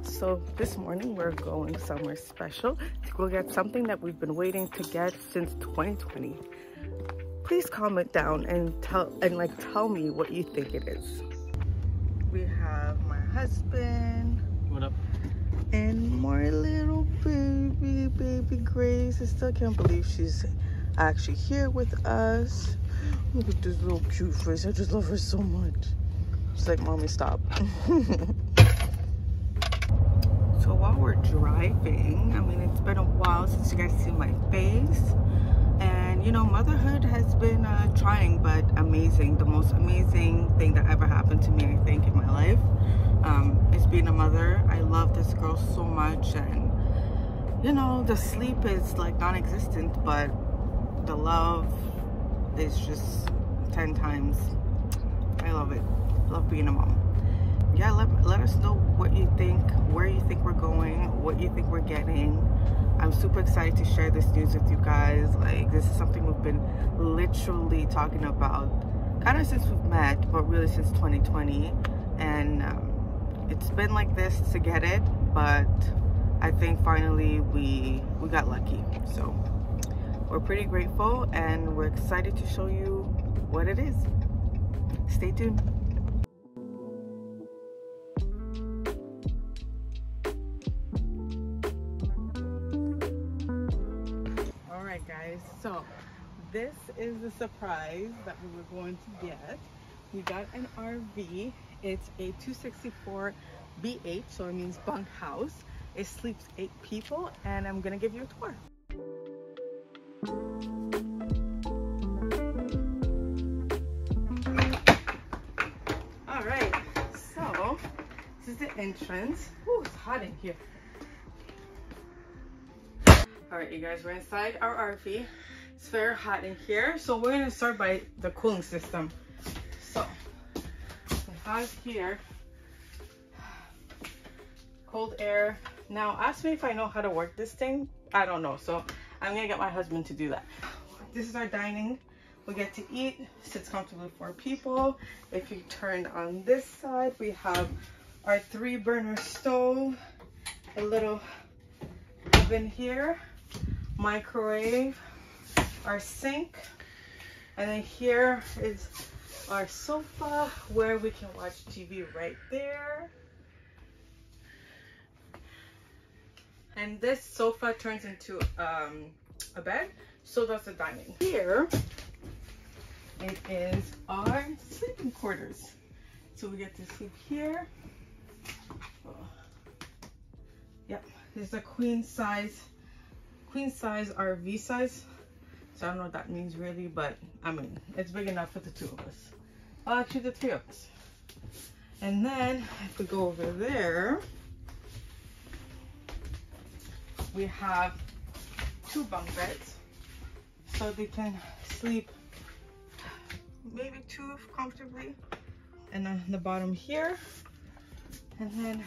So this morning we're going somewhere special to go get something that we've been waiting to get since 2020. Please comment down and tell me what you think it is. We have my husband. What up? And my little baby Grace. I still can't believe she's actually here with us. Look at this little cute face. I just love her so much. She's like, Mommy, stop. So while we're driving, I mean, it's been a while since you guys see my face. And you know, motherhood has been trying but amazing. The most amazing thing that ever happened to me, I think, in my life is being a mother. I love this girl so much, and you know, the sleep is like non-existent, but the love is just 10 times. I love it. Love being a mom. Yeah, let us know what you think, where you think we're going, what you think we're getting. I'm super excited to share this news with you guys. Like, this is something we've been literally talking about kind of since we've met, but really since 2020. And it's been like this to get it, but I think finally we got lucky. So we're pretty grateful, and we're excited to show you what it is. Stay tuned. Alright guys, so this is the surprise that we were going to get. We got an RV. It's a 264 BH, so it means bunk house. It sleeps 8 people, and I'm gonna give you a tour. Alright, so this is the entrance. Ooh, it's hot in here. Alright, you guys, we're inside our RV. It's very hot in here, so we're gonna start by the cooling system. So we have here cold air. Now ask me if I know how to work this thing. I don't know, so I'm gonna get my husband to do that. This is our dining. We get to eat, sits comfortably 4 people. If you turn on this side, we have our 3-burner stove, a little oven here, microwave, our sink, and then here is our sofa where we can watch TV right there. And this sofa turns into a bed, so does the dining. Here it is our sleeping quarters. So we get to sleep here. Oh. Yep, this is a queen size RV size. So I don't know what that means really, but I mean, it's big enough for the 2 of us. Well, actually the 3 of us. And then if we go over there, we have 2 bunk beds, so they can sleep maybe 2 comfortably. And on the bottom here, and then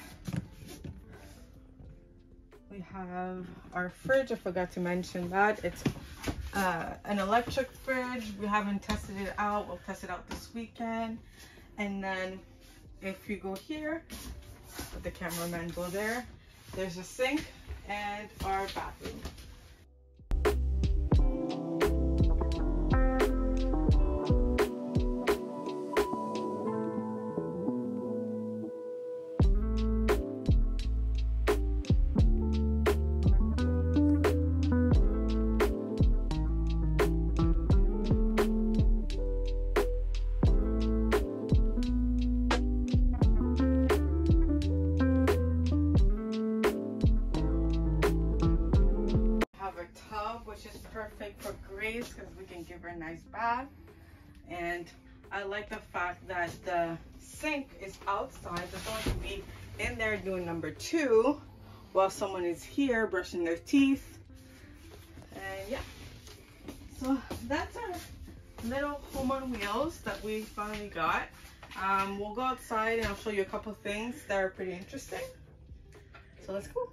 we have our fridge. I forgot to mention that it's an electric fridge. We haven't tested it out. We'll test it out this weekend. And then if you go here, let the cameraman go there, there's a sink and our bathroom. Which is perfect for Grace because we can give her a nice bath. And I like the fact that the sink is outside. There's no one to be in there doing number 2 while someone is here brushing their teeth. And yeah, so that's our little home on wheels that we finally got. We'll go outside and I'll show you a couple things that are pretty interesting. So let's go.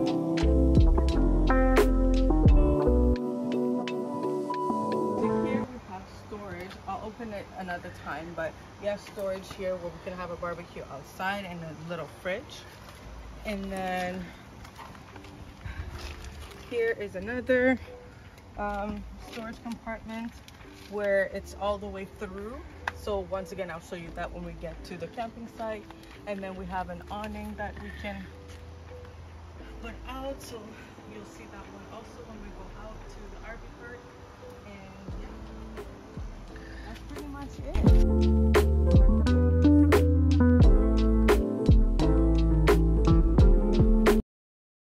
I'll open it another time, but we have storage here where we can have a barbecue outside and a little fridge. And then here is another storage compartment where it's all the way through. So once again, I'll show you that when we get to the camping site. And then we have an awning that we can put out, so you'll see that one also when we go out to the RV park. And yeah, that's pretty much it.